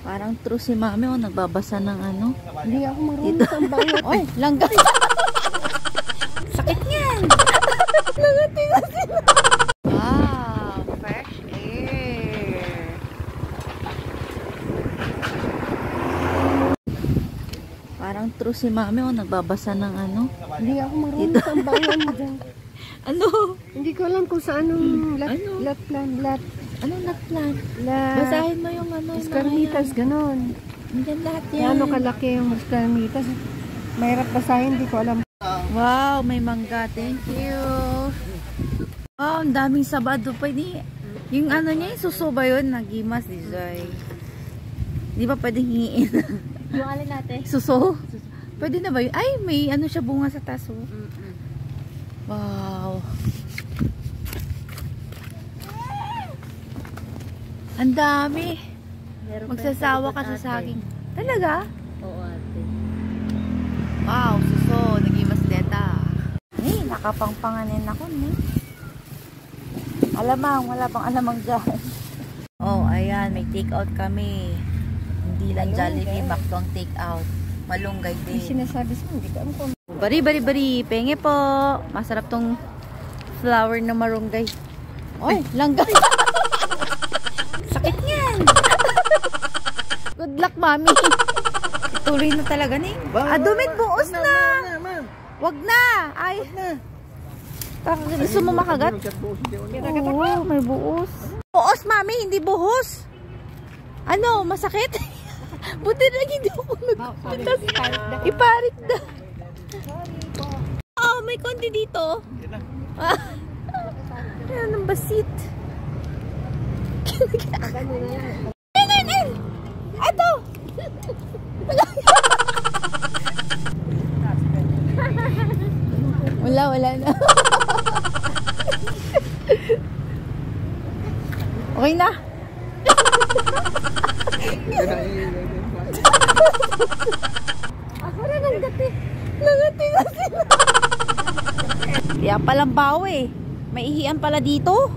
Parang true si mami, oh, nagbabasa ng ano. Hindi ako marunong sa bayan. Oy, langga. Sakit yan. Nangatinga sila. Wow, fresh air. Parang true si mami, oh, nagbabasa ng ano. Hindi ako marunong sa bayan dyan. Ano? Hindi ko alam kung saan lat plan. Ano nut plant? Basahin mo yung ano. Escarmitas, ganon. Hindi lahat yan. Ano kalaki yung escarmitas. Mahirap basahin, hindi ko alam. Wow, may mangga. Thank you. Wow, ang daming sabado pa. Yung ano niya, yung suso ba yun? Nagimas, di Joy. Di ba pwedeng hingiin? Yung alin natin? Suso? Pwede na ba yun? Ay, may ano siya bunga sa taso. Wow. Ang dami. Magsasawa ka sa saging. Talaga? Oo, ate. Wow, suso. Nagimas deta. Ay, nakapangpanganin ako, ne? Alamang, wala pang alamang dyan. Oh, ayan, may take out kami. Hindi lang Jollibee, McDo ang take out. Malunggay din. Yung sinasabi sa hindi ko alam. Bari. Penge po. Masarap tong flower na marunggay. Oy, langga. Sakit yan. Good luck, mami. Tuloy na talaga ni. Dumit, buos na. Wag na. Ay. Gusto mo makagat? Oo, may buos. Buos, mami, hindi buhos. Ano, masakit? Buti na hindi ako nagpatas. Iparit na. Oh, may konti dito. Ayan ang basit. Ito! Wala na. Okay na. Ako na nanggati. Nangati na sila. Kaya palang bawi. May ihian pala dito.